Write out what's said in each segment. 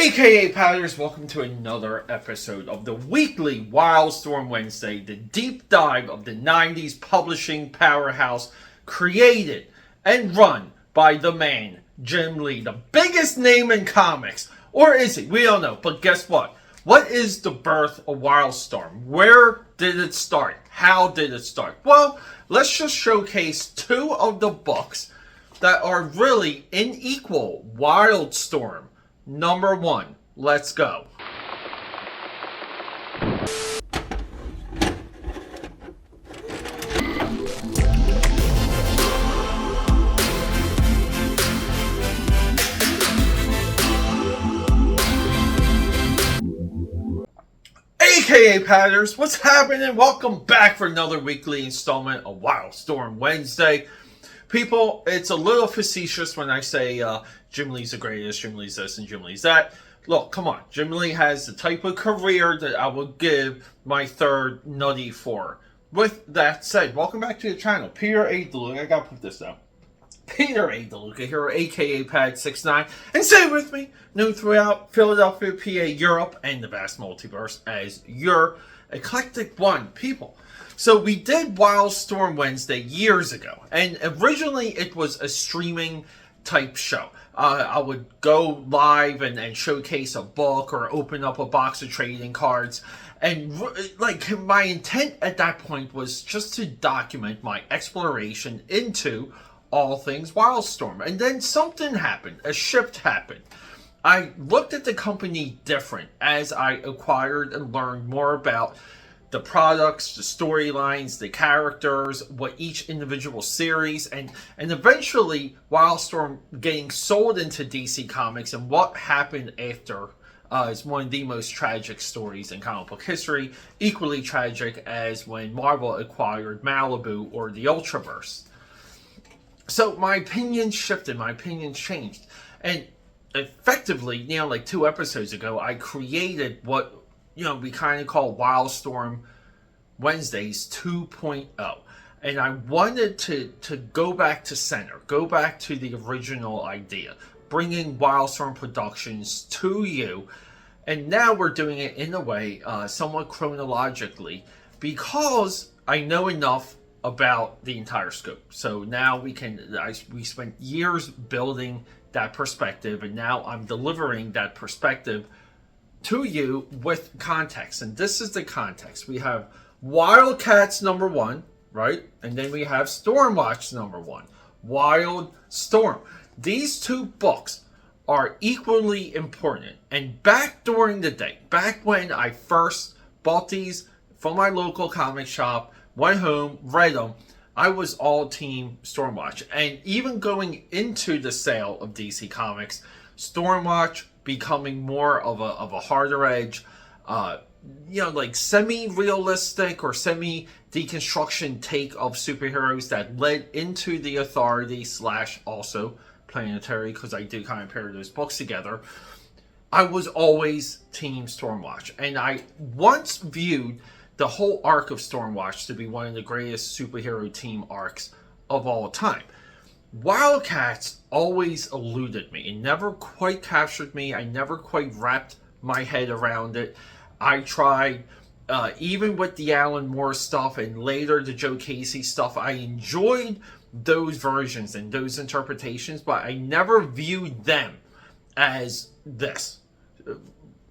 AKA Padders, welcome to another episode of the weekly Wildstorm Wednesday, the deep dive of the 90s publishing powerhouse created and run by the man, Jim Lee, the biggest name in comics. Or is he? We don't know. But guess what? What is the birth of Wildstorm? Where did it start? How did it start? Well, let's just showcase two of the books that are really in equal. Wildstorm number 1. Let's go. AKA Padders, what's happening? Welcome back for another weekly installment of Wildstorm Wednesday. People, it's a little facetious when I say Jim Lee's the greatest, Jim Lee's this, and Jim Lee's that. Look, come on. Jim Lee has the type of career that I would give my third nutty for. With that said, welcome back to the channel. Peter A DeLuca, I gotta put this down. Peter A DeLuca here, aka Pad69, and say with me, known throughout Philadelphia, PA, Europe, and the vast multiverse as your eclectic one. People, so we did Wildstorm Wednesday years ago, and originally it was a streaming type show. I would go live and showcase a book or open up a box of trading cards. And like my intent at that point was just to document my exploration into all things Wildstorm. And then something happened. A shift happened. I looked at the company different as I acquired and learned more about the products, the storylines, the characters, what each individual series, and eventually Wildstorm getting sold into DC Comics, and what happened after is one of the most tragic stories in comic book history, equally tragic as when Marvel acquired Malibu or the Ultraverse. So my opinion shifted, my opinion changed, and effectively, like 2 episodes ago, I created what we kind of call Wildstorm Wednesdays 2.0. And I wanted to go back to center, go back to the original idea, bringing Wildstorm Productions to you. And now we're doing it in a way, somewhat chronologically, because I know enough about the entire scope. So now we spent years building that perspective, and now I'm delivering that perspective to you with context. And this is the context. We have Wildcats number 1, right? And then we have Stormwatch number 1, Wildstorm. These 2 books are equally important. And back during the day, back when I first bought these from my local comic shop, went home, read them, I was all team Stormwatch. And even going into the sale of DC Comics, Stormwatch becoming more of a harder edge, like semi-realistic or semi-deconstruction take of superheroes that led into the Authority / also Planetary, because I do kind of pair those books together. I was always team Stormwatch, and I once viewed the whole arc of Stormwatch to be one of the greatest superhero team arcs of all time. Wildcats always eluded me. It never quite captured me. I never quite wrapped my head around it. I tried, even with the Alan Moore stuff and later the Joe Casey stuff, I enjoyed those versions and those interpretations, but I never viewed them as this.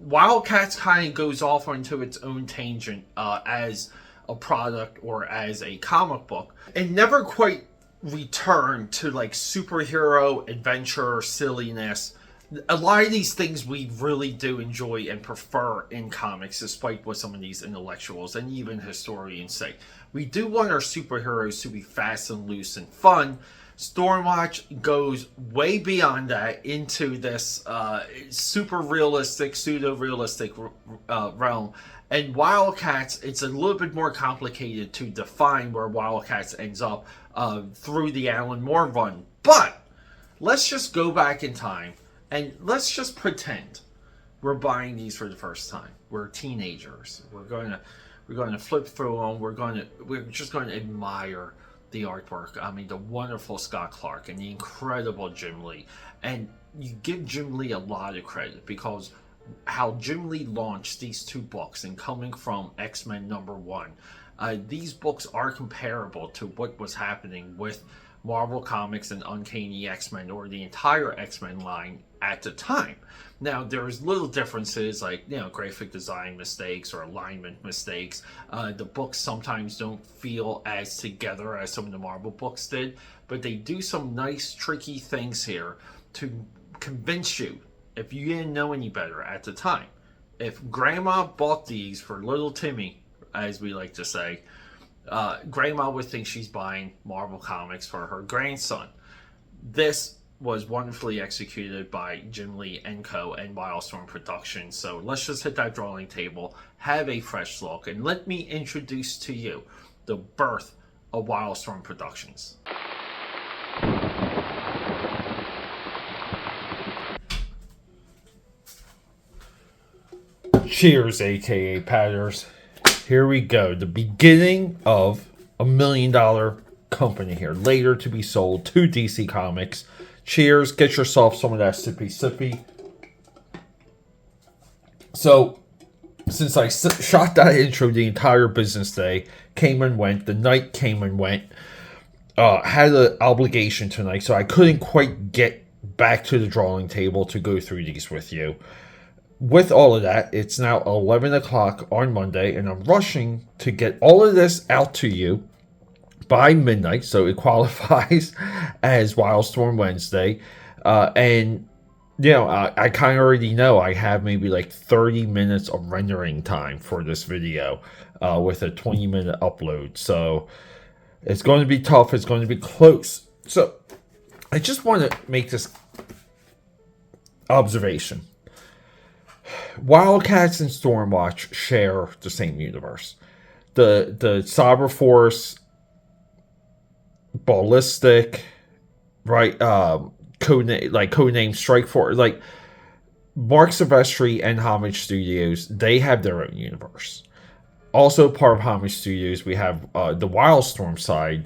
Wildcats kind of goes off onto its own tangent as a product or as a comic book, and never quite return to like superhero adventure silliness. A lot of these things we really do enjoy and prefer in comics, despite what some of these intellectuals and even historians say. We do want our superheroes to be fast and loose and fun. Stormwatch goes way beyond that into this super realistic, pseudo-realistic realm. And Wildcats, it's a little bit more complicated to define where Wildcats ends up through the Alan Moore run. But let's just go back in time and let's just pretend we're buying these for the first time. We're teenagers. We're going to flip through them. We're just going to admire the artwork. I mean, the wonderful Scott Clark and the incredible Jim Lee. And you give Jim Lee a lot of credit, because how Jim Lee launched these two books, and coming from X-Men #1, these books are comparable to what was happening with Marvel Comics and Uncanny X-Men, or the entire X-Men line at the time. Now, there's little differences, like, graphic design mistakes or alignment mistakes. The books sometimes don't feel as together as some of the Marvel books did, but they do some nice, tricky things here to convince you, if you didn't know any better at the time. If Grandma bought these for little Timmy, as we like to say, Grandma would think she's buying Marvel Comics for her grandson. This was wonderfully executed by Jim Lee and Co. and Wildstorm Productions. So let's just hit that drawing table, have a fresh look, and let me introduce to you the birth of Wildstorm Productions. Cheers, aka Padders. Here we go. The beginning of a $1 million company here, later to be sold to DC Comics. Cheers. Get yourself some of that sippy sippy. So, since I shot that intro the entire business day, came and went, the night came and went, had an obligation tonight, so I couldn't quite get back to the drawing table to go through these with you. With all of that, it's now 11 o'clock on Monday, and I'm rushing to get all of this out to you by midnight, so it qualifies as Wildstorm Wednesday. And, I kind of already know I have maybe like 30 minutes of rendering time for this video with a 20-minute upload. So it's going to be tough. It's going to be close. So I just want to make this observation. Wildcats and Stormwatch share the same universe. The Cyber Force, Ballistic, right? Codename Strike Force, like Mark Silvestri and Homage Studios, they have their own universe. Also part of Homage Studios, we have the Wildstorm side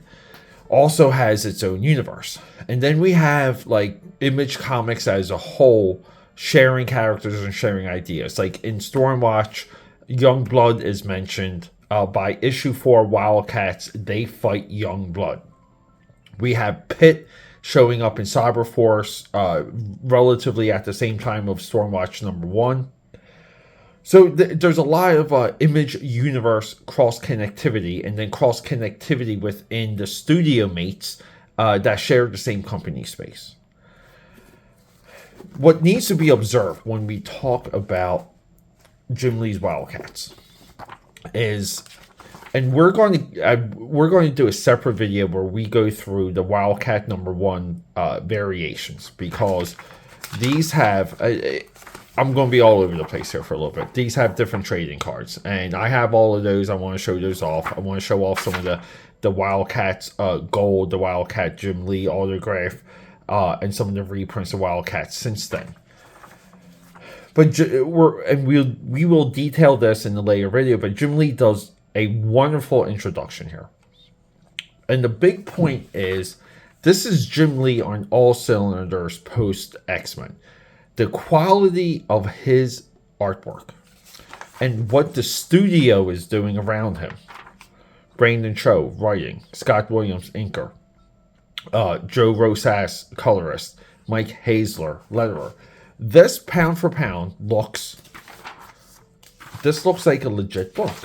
also has its own universe. And then we have like Image Comics as a whole, sharing characters and sharing ideas. Like in Stormwatch, Youngblood is mentioned. By issue 4, Wildcats, they fight Youngblood. We have Pitt showing up in Cyberforce relatively at the same time of Stormwatch #1. So there's a lot of Image universe cross-connectivity, and then cross-connectivity within the studio mates that share the same company space. What needs to be observed when we talk about Jim Lee's Wildcats is, and we're going to do a separate video where we go through the Wildcat #1 variations, because these have I'm going to be all over the place here for a little bit. These have different trading cards, and I have all of those. I want to show those off. I want to show off some of the Wildcats gold, the Wildcat Jim Lee autograph, and some of the reprints of Wildcats since then. But we will detail this in the later video. But Jim Lee does a wonderful introduction here, and the big point is this is Jim Lee on all cylinders post X-Men. The quality of his artwork and what the studio is doing around him. Brandon Cho writing, Scott Williams inker, Joe Rosas colorist, Mike Hazler letterer. This pound for pound looks like a legit book.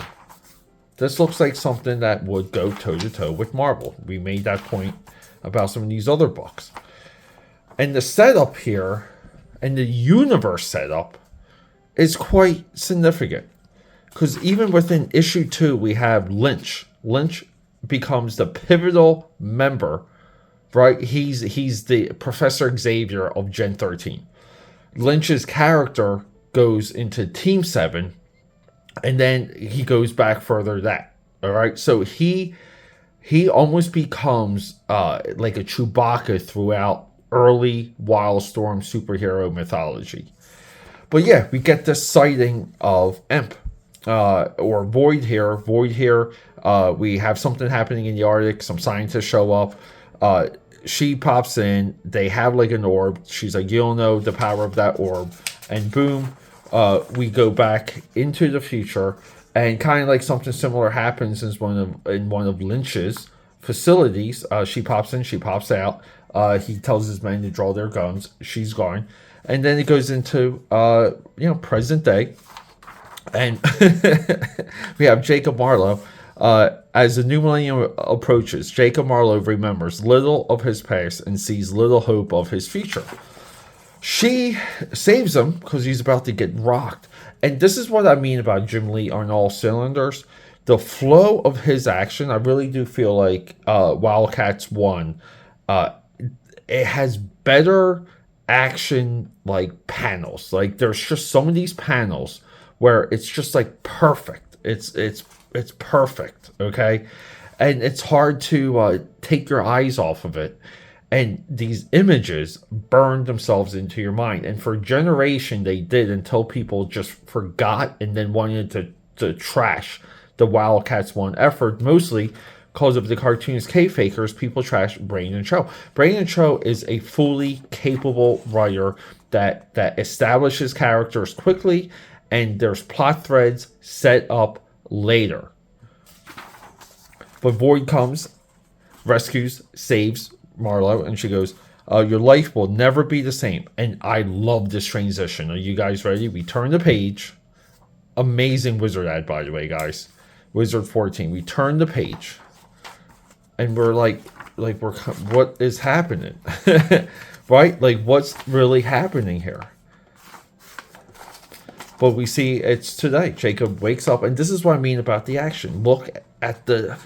This looks like something that would go toe to toe with Marvel. We made that point about some of these other books. And the setup here and the universe setup is quite significant. Because even within issue 2, we have Lynch. Lynch becomes the pivotal member, right? He's the Professor Xavier of Gen 13. Lynch's character goes into Team 7, and then he goes back further that. All right, so he almost becomes like a Chewbacca throughout early Wildstorm superhero mythology. But yeah, we get this sighting of Imp or Void here. We have something happening in the Arctic. Some scientists show up. she pops in. They have like an orb. She's like, you don't know the power of that orb. And boom, we go back into the future. And kind of like something similar happens in one of Lynch's facilities. She pops in, she pops out. He tells his men to draw their guns. She's gone. And then it goes into, present day. And we have Jacob Marlowe. As the new millennium approaches, Jacob Marlowe remembers little of his past and sees little hope of his future. She saves him because he's about to get rocked. And this is what I mean about Jim Lee on all cylinders. The flow of his action, I really do feel like Wildcats 1, it has better action like panels. Like there's just some of these panels where it's just like perfect. It's perfect, okay? And it's hard to take your eyes off of it. And these images burn themselves into your mind. And for a generation, they did until people just forgot and then wanted to trash the Wildcats 1 effort, mostly because of the cartoonist K-Fakers. People trash Brandon Cho. Brandon Cho is a fully capable writer that establishes characters quickly, and there's plot threads set up later. But Void comes, rescues, saves Marlowe, and she goes, your life will never be the same. And I love this transition. Are you guys ready? We turn the page. Amazing Wizard ad, by the way, guys. Wizard 14. We turn the page. And we're what is happening? Right? Like, what's really happening here? But we see it's today. Jacob wakes up, and this is what I mean about the action. Look at the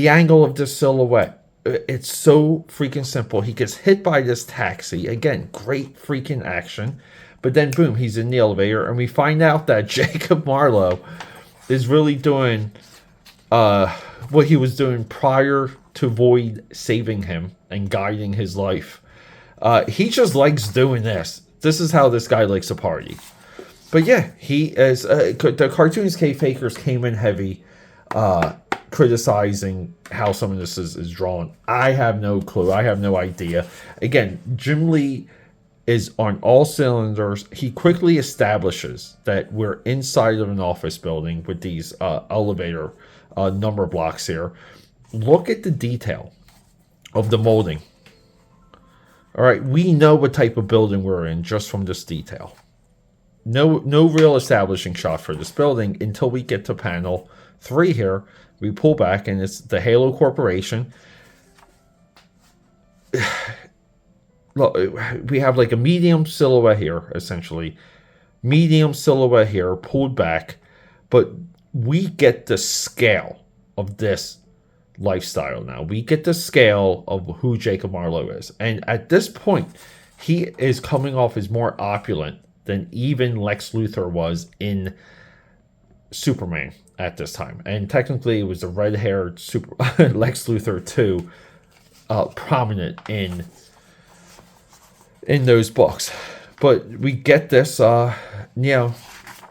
angle of this silhouette. It's so freaking simple. He gets hit by this taxi. Again, great freaking action. But then, boom, he's in the elevator. And we find out that Jacob Marlowe is really doing what he was doing prior to Void saving him and guiding his life. He just likes doing this. This is how this guy likes to party. But yeah, he is... the cartoons K-Fakers came in heavy... criticizing how some of this is drawn. I have no clue. I have no idea. Again, Jim Lee is on all cylinders. He quickly establishes that we're inside of an office building with these elevator number blocks here. Look at the detail of the molding. All right, we know what type of building we're in just from this detail. No real establishing shot for this building until we get to panel 3 here. We pull back, and it's the Halo Corporation. Look, we have like a medium silhouette here, essentially. Medium silhouette here, pulled back. But we get the scale of this lifestyle now. We get the scale of who Jacob Marlowe is. And at this point, he is coming off as more opulent than even Lex Luthor was in Superman at this time. And technically it was the red-haired Lex Luthor 2 prominent in those books. But we get this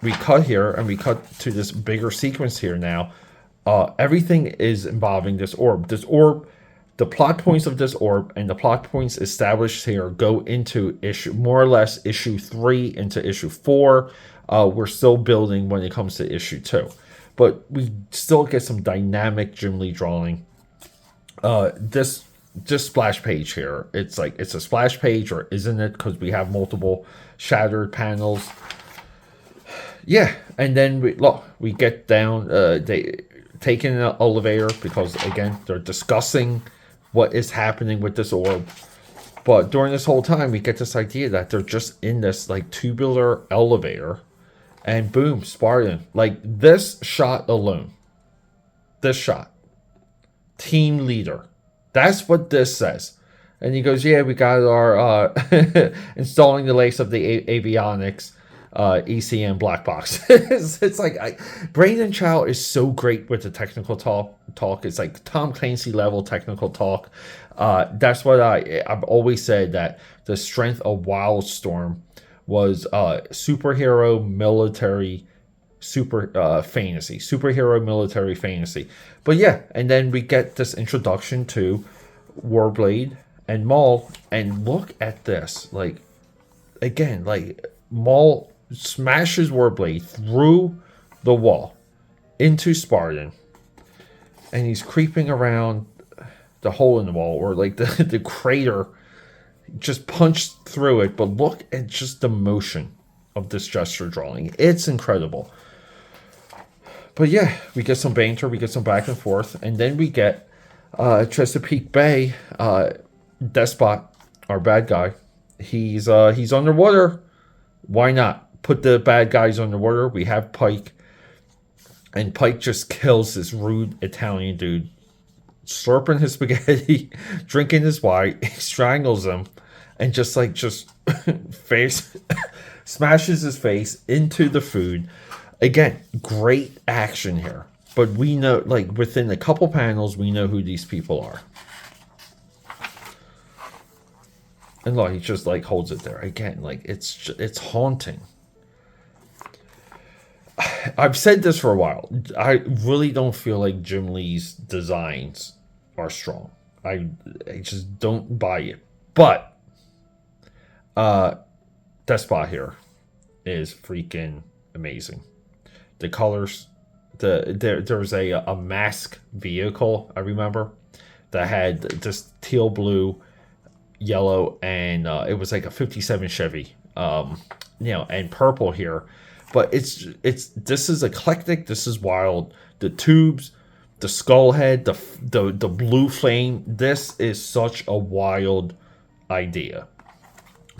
we cut here, and we cut to this bigger sequence here now. Everything is involving this orb. The plot points of this orb and the plot points established here go into more or less issue 3 into issue 4. We're still building when it comes to issue 2. But we still get some dynamic Jim Lee drawing. This splash page here, it's like it's a splash page, or isn't it? Because we have multiple shattered panels. Yeah, and then we get down. They take in an elevator because again they're discussing what is happening with this orb. But during this whole time, we get this idea that they're just in this like tubular elevator. And boom, Spartan. Like this shot alone. This shot. Team leader. That's what this says. And he goes, yeah, we got our installing the lace of the avionics ECM black box. It's like Brandon Chow is so great with the technical talk. It's like Tom Clancy level technical talk. That's what I've always said, that the strength of Wildstorm was superhero military fantasy. Superhero military fantasy. But yeah, and then we get this introduction to Warblade and Maul, and look at this. Like, again, like, Maul smashes Warblade through the wall into Spartan, and he's creeping around the hole in the wall, or like the crater, just punched through it. But look at just the motion of this gesture drawing. It's incredible. But yeah, we get some banter, we get some back and forth, and then we get Chesapeake Bay, Despot, our bad guy. He's underwater. Why not? Put the bad guys underwater. We have Pike. And Pike just kills this rude Italian dude. Slurping his spaghetti, drinking his wine, he strangles him, and just face smashes his face into the food. Again, great action here. But we know, like, within a couple panels, we know who these people are. And look, he just like holds it there. Again, like, it's haunting. I've said this for a while. I really don't feel like Jim Lee's designs are strong. I just don't buy it. But Despot here is freaking amazing. The colors, there was a mask vehicle, I remember, that had this teal blue, yellow, and it was like a 57 Chevy, and purple here. But this is eclectic. This is wild. The tubes, the skull head, the blue flame. This is such a wild idea.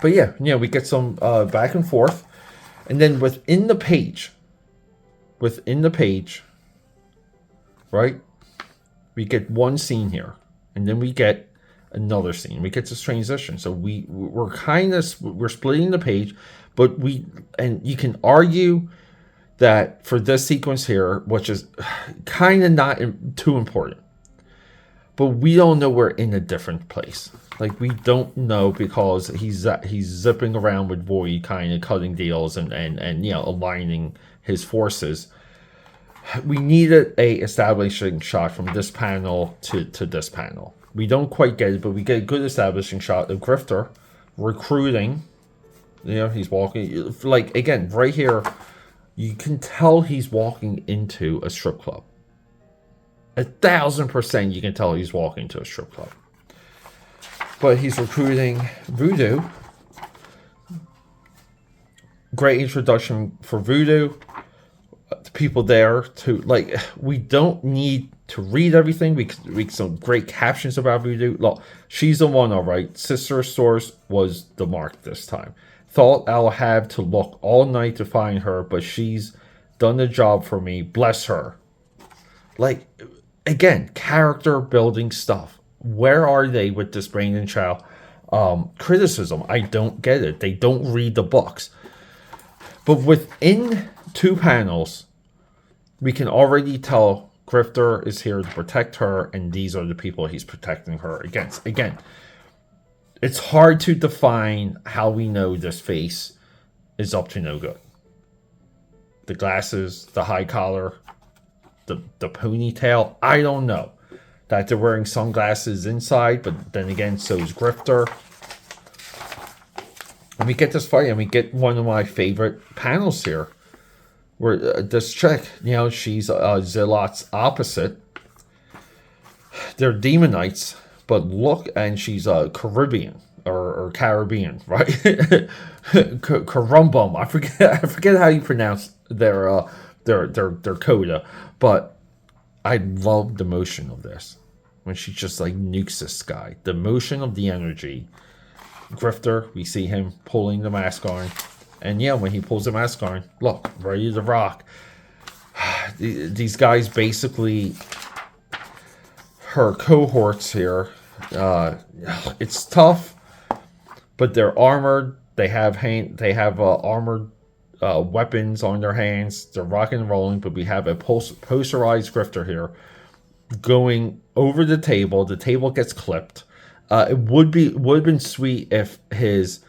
But yeah, we get some back and forth, and then within the page, right? We get one scene here, and then we get another scene. We get this transition. So we're splitting the page. But you can argue that for this sequence here, which is kind of not too important, but we don't know we're in a different place. Like, we don't know, because he's zipping around with Void, kind of cutting deals and aligning his forces. We needed a establishing shot from this panel to this panel. We don't quite get it, but we get a good establishing shot of Grifter recruiting. He's walking, like, again, right here, you can tell he's walking into a strip club. 1,000% you can tell he's walking to a strip club. But he's recruiting Voodoo. Great introduction for Voodoo. The people there to, like, we don't need to read everything. We read some great captions about Voodoo. Look, she's the one, all right. Sister Source was the mark this time. Thought I'll have to look all night to find her, but she's done the job for me. Bless her. Like, again, character building stuff. Where are they with this Brandon Chow criticism? I don't get it. They don't read the books. But within 2 panels, we can already tell Grifter is here to protect her, and these are the people he's protecting her against. Again, it's hard to define how we know this face is up to no good. The glasses, the high collar, the ponytail, I don't know. That they're wearing sunglasses inside, but then again, so is Grifter. And we get this fight, and we get one of my favorite panels here. Where this chick, she's Zilot's opposite. They're demonites. But look, and she's Caribbean or Caribbean, right? Carumbum. I forget how you pronounce their coda, but I love the motion of this when she just like nukes this guy. The motion of the energy. Grifter, we see him pulling the mask on, and when he pulls the mask on, look, ready to rock. These guys basically. Her cohorts here, it's tough, but they're armored. They have armored weapons on their hands. They're rocking and rolling, but we have a posterized Grifter here going over the table. The table gets clipped. It would have been sweet if his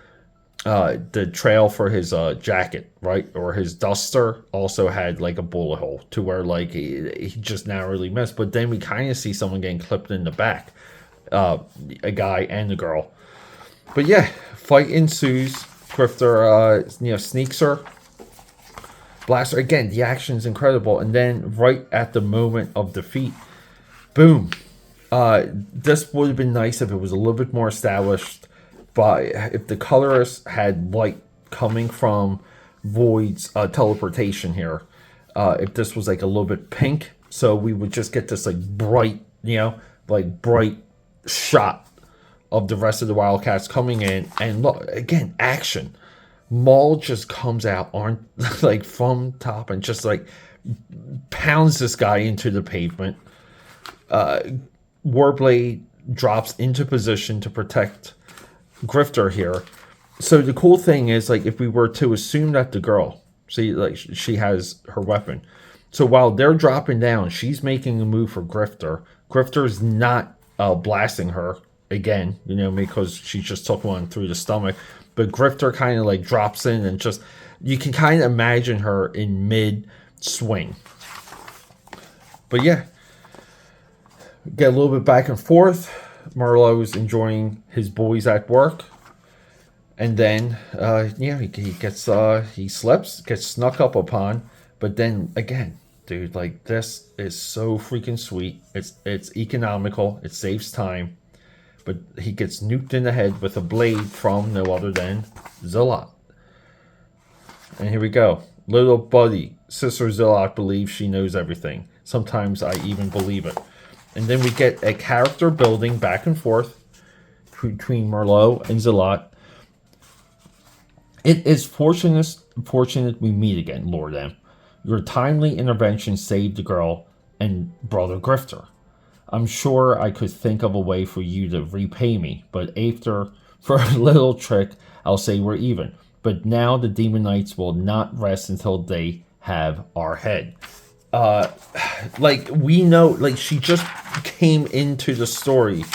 the trail for his jacket, right, or his duster also had like a bullet hole to where like he just narrowly missed. But then we kind of see someone getting clipped in the back. a guy and a girl. But yeah, fight ensues. Grifter, sneaks her. Blaster again. The action is incredible, and then right at the moment of defeat, boom. This would have been nice if it was a little bit more established. But if the colorist had light coming from Void's teleportation here, if this was like a little bit pink, so we would just get this like bright, bright shot of the rest of the Wildcats coming in, and look again, action. Maul just comes out on like from top and just like pounds this guy into the pavement. Warblade drops into position to protect Grifter here. So the cool thing is, like, if we were to assume that the girl, see, like, she has her weapon. So while they're dropping down, she's making a move for Grifter. Grifter's not blasting her again, because she just took one through the stomach. But Grifter kind of like drops in and just, you can kind of imagine her in mid swing. But yeah, get a little bit back and forth. Merlot's enjoying his boys at work. And then, he slips, gets snuck up upon. But then again, dude, like, this is so freaking sweet. It's economical. It saves time. But he gets nuked in the head with a blade from no other than Zilot. And here we go. Little buddy, Sister Zilot believes she knows everything. Sometimes I even believe it. And then we get a character building back and forth between Merlot and Zilot. It is fortunate we meet again, Lord M. Your timely intervention saved the girl and brother Grifter. I'm sure I could think of a way for you to repay me, but after, for a little trick, I'll say we're even. But now the Demon Knights will not rest until they have our head. We know, like, she just came into the story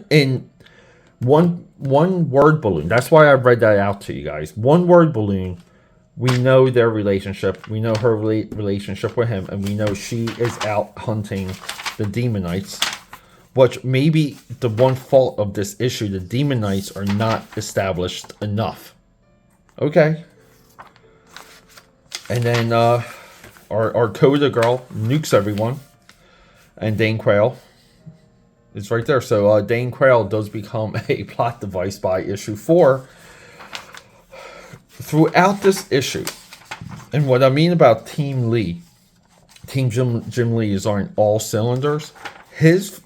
in one word balloon. That's why I read that out to you guys. One word balloon. We know their relationship. We know her relationship with him, and we know she is out hunting the Demon Knights. Which may be the one fault of this issue. The Demon Knights are not established enough. Okay. And then our Coda girl nukes everyone. And Dane Quayle is right there. So Dane Quayle does become a plot device by issue 4. Throughout this issue, and what I mean about Team Lee, Team Jim Lee is on all cylinders. His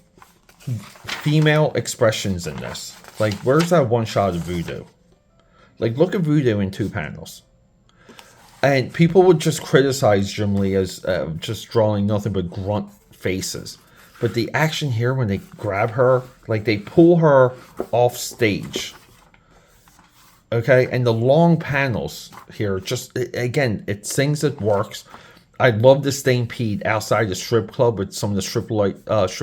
female expressions in this, like, where's that one shot of Voodoo? Like, look at Voodoo in 2 panels. And people would just criticize Jim Lee as just drawing nothing but grunt faces. But the action here, when they grab her, like, they pull her off stage. Okay, and the long panels here, just, again, it sings, it works. I love the stampede outside the strip club with some of the strip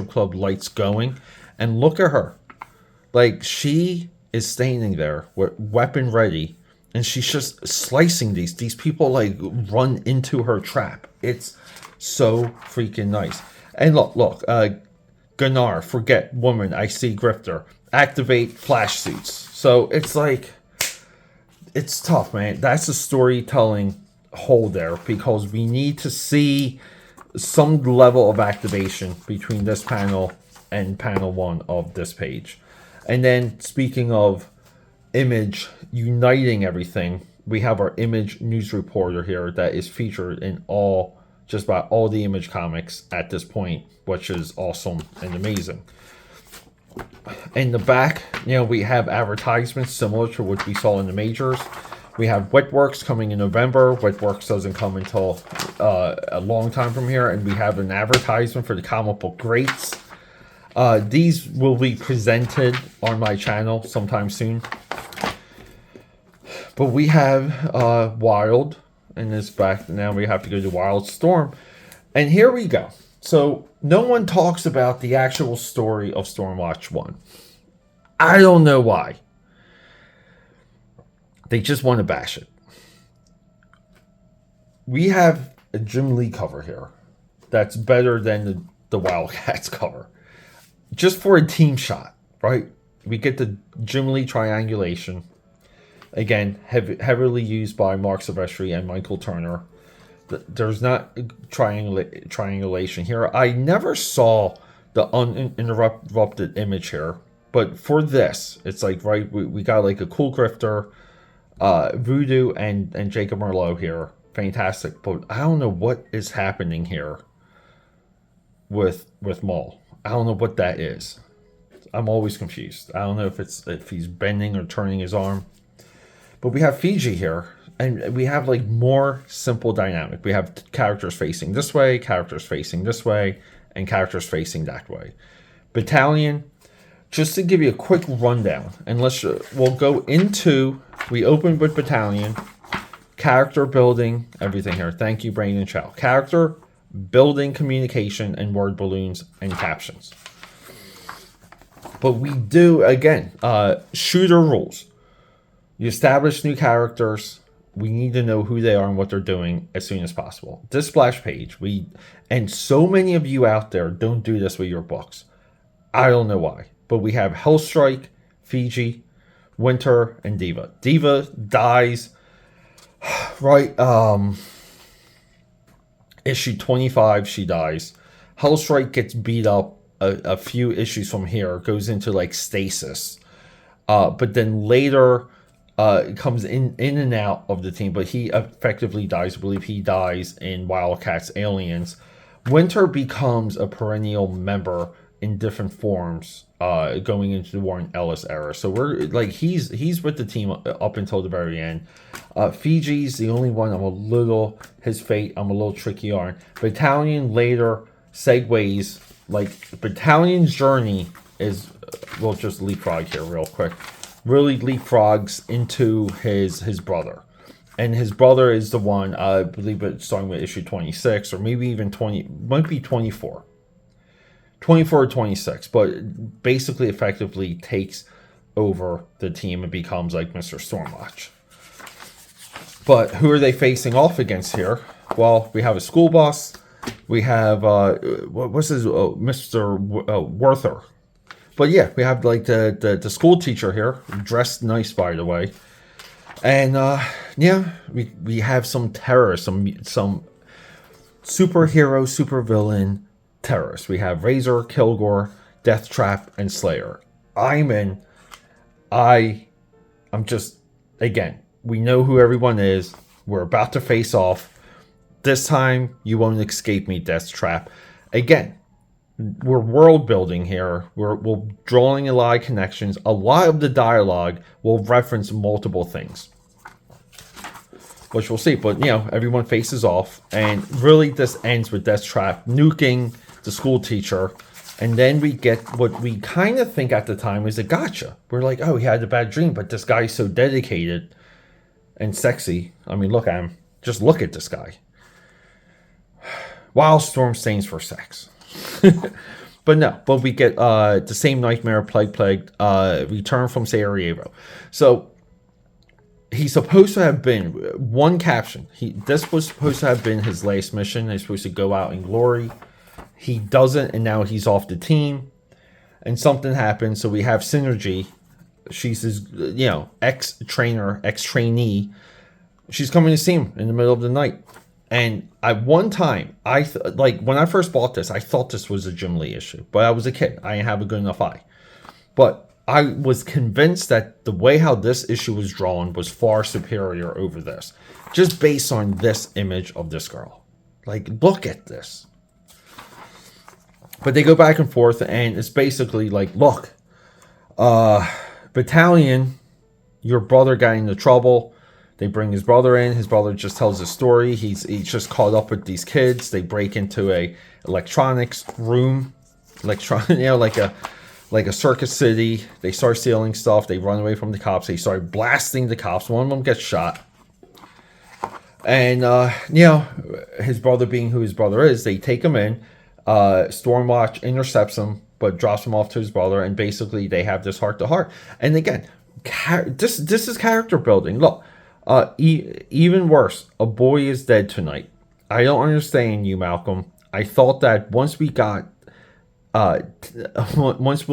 club lights going. And look at her. Like, she is standing there with weapon ready. And she's just slicing these people, like, run into her trap. It's so freaking nice. And look, Gunnar, forget woman, I see Grifter. Activate flash suits. So it's like, it's tough, man. That's a storytelling hole there, because we need to see some level of activation between this panel and panel 1 of this page. And then, speaking of Image uniting everything, we have our Image news reporter here that is featured in just about all the Image comics at this point, which is awesome and amazing. In the back, we have advertisements similar to what we saw in the majors. We have Witworks coming in November. Witworks doesn't come until a long time from here. And we have an advertisement for the comic book greats. These will be presented on my channel sometime soon. But we have Wild in this back. Now we have to go to Wildstorm. And here we go. So no one talks about the actual story of Stormwatch 1. I don't know why. They just want to bash it. We have a Jim Lee cover here that's better than the Wildcats cover. just for a team shot, right? We get the Jim Lee triangulation. Again, heavily used by Mark Silvestri and Michael Turner. There's not triangulation here. I never saw the uninterrupted image here. But for this, it's like, right, we got like a cool grifter, Voodoo and Jacob Merlot here. Fantastic. But I don't know what is happening here with Maul. I don't know what that is. I'm always confused. I don't know if he's bending or turning his arm. But we have Fiji here, and we have like more simple dynamic. We have characters facing this way, characters facing this way, and characters facing that way. Battalion, just to give you a quick rundown, and we'll go into, we open with Battalion, character building, everything here. Thank you, Brain and Chow. Character building, communication, and word balloons and captions. But we do, again, shooter rules. You establish new characters. We need to know who they are and what they're doing as soon as possible. This splash page, and so many of you out there don't do this with your books. I don't know why. But we have Hellstrike, Fiji, Winter, and Diva. Diva dies, right, issue 25, she dies. Hellstrike gets beat up a few issues from here, goes into like stasis. But then later comes in and out of the team, but he effectively dies. I believe he dies in Wildcats Aliens. Winter becomes a perennial member in different forms going into the Warren Ellis era. So we're like, he's with the team up until the very end. Fiji's the only one his fate I'm a little tricky on. Battalion later segues, like Battalion's journey is, we'll just leapfrog here real quick, really leapfrogs into his brother. And his brother is the one, I believe it's starting with issue 26, or maybe even 20, might be 24. 24 or 26, but basically effectively takes over the team and becomes like Mr. Stormwatch. But who are they facing off against here? Well, we have a school bus. We have, what's his, Mr. Werther. But yeah, we have like the school teacher here, dressed nice, by the way. And yeah, we have some terrorists, some superhero, supervillain terrorists. We have Razor, Kilgore, Deathtrap, and Slayer. I'm just, again, we know who everyone is. We're about to face off. This time, you won't escape me, Deathtrap. Again, we're world building here. We're drawing a lot of connections. A lot of the dialogue will reference multiple things, which we'll see. But, everyone faces off. And really, this ends with Deathtrap nuking the school teacher. And then we get what we kind of think at the time is a gotcha. We're like, oh, he had a bad dream, but this guy's so dedicated and sexy. I mean, look at him. Just look at this guy. Wildstorm stains for sex. But we get the same nightmare, plague, return from Sarajevo. So he's supposed to have been, one caption, this was supposed to have been his last mission. He's supposed to go out in glory. He doesn't, and now he's off the team. And something happens, so we have Synergy. She's his, ex-trainer, ex-trainee. She's coming to see him in the middle of the night. And at one time, when I first bought this, I thought this was a Jim Lee issue. But I was a kid. I didn't have a good enough eye. But I was convinced that the way how this issue was drawn was far superior over this. Just based on this image of this girl. Like, look at this. But they go back and forth, and it's basically like, look, Battalion, your brother got into trouble. They bring his brother in. His brother just tells his story. He's just caught up with these kids. They break into a electronics room, like a circus city. They start stealing stuff. They run away from the cops. They start blasting the cops. One of them gets shot. And his brother, being who his brother is, they take him in. Stormwatch intercepts him, but drops him off to his brother, and basically they have this heart-to-heart. And again, this is character building. Look, even worse, a boy is dead tonight. I don't understand you, Malcolm. I thought that once we got once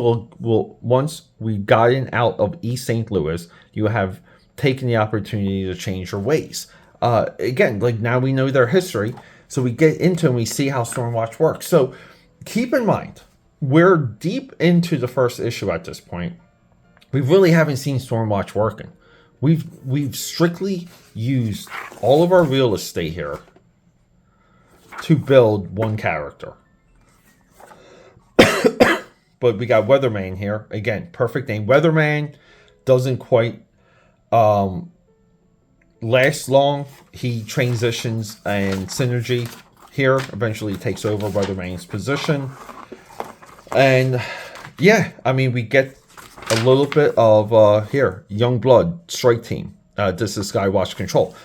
we gotten out of East St. Louis, you have taken the opportunity to change your ways. Again, like now we know their history, so we get into and we see how Stormwatch works. So keep in mind, we're deep into the first issue at this point. We really haven't seen Stormwatch working. We've strictly used all of our real estate here to build one character. But we got Weatherman here. Again, perfect name. Weatherman doesn't quite last long. He transitions, and Synergy here eventually takes over Weatherman's position. And yeah, I mean, we get a little bit of here, Young Blood Strike Team. This is Skywatch Control.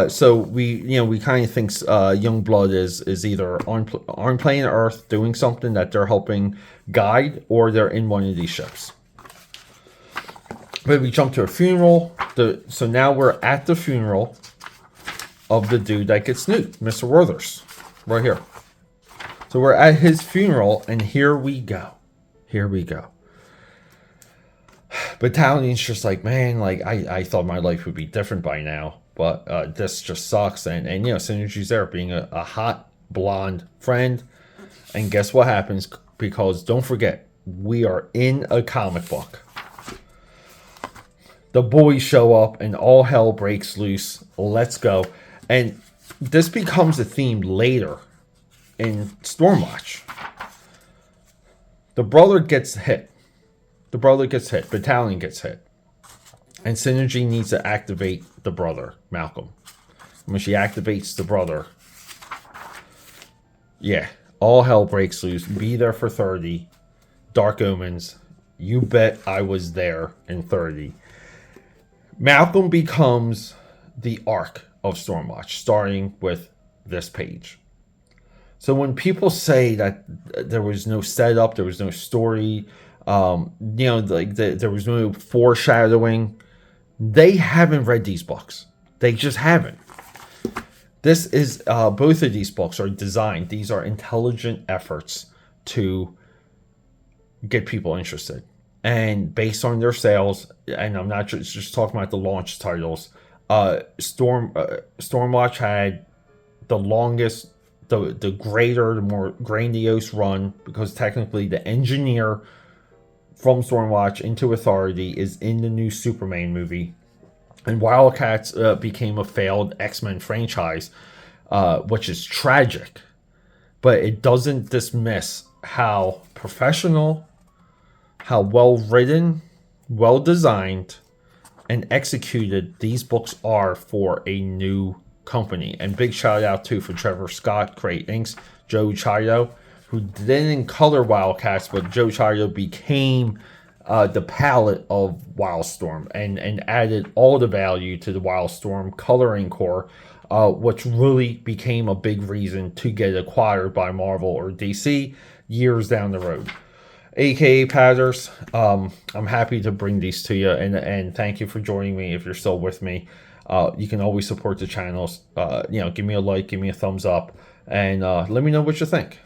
So we kind of think Young Blood is either on planet Earth doing something that they're helping guide, or they're in one of these ships. But we jump to a funeral. So now we're at the funeral of the dude that gets nuked, Mr. Werthers, right here. So we're at his funeral, and here we go. Here we go. Battalion's just like, man, like I thought my life would be different by now, but this just sucks. And you know, Synergy's there being a hot blonde friend. And guess what happens? Because don't forget, we are in a comic book. The boys show up and all hell breaks loose. Let's go. And this becomes a theme later in Stormwatch. The brother gets hit. Battalion gets hit. And Synergy needs to activate the brother, Malcolm. When she activates the brother, yeah, all hell breaks loose. Be there for 30. Dark Omens. You bet I was there in 30. Malcolm becomes the arc of Stormwatch, starting with this page. So when people say that there was no setup, there was no story, like there was no foreshadowing, they haven't read these books. They just haven't. This is both of these books are designed. These are intelligent efforts to get people interested, and based on their sales. And I'm not just talking about the launch titles. Stormwatch had the longest, the greater, the more grandiose run, because technically the engineer from Stormwatch into Authority is in the new Superman movie. And Wildcats became a failed X-Men franchise, which is tragic. But it doesn't dismiss how professional, how well written, well designed, and executed these books are for a new company. And big shout out too for Trevor Scott, Crate Inks, Joe Chido, who didn't color Wildcats, but Joe Chido became the palette of Wildstorm and added all the value to the Wildstorm coloring core, which really became a big reason to get acquired by Marvel or DC years down the road. AKA Padders, I'm happy to bring these to you, and thank you for joining me. If you're still with me, you can always support the channels. Give me a like, give me a thumbs up, and let me know what you think.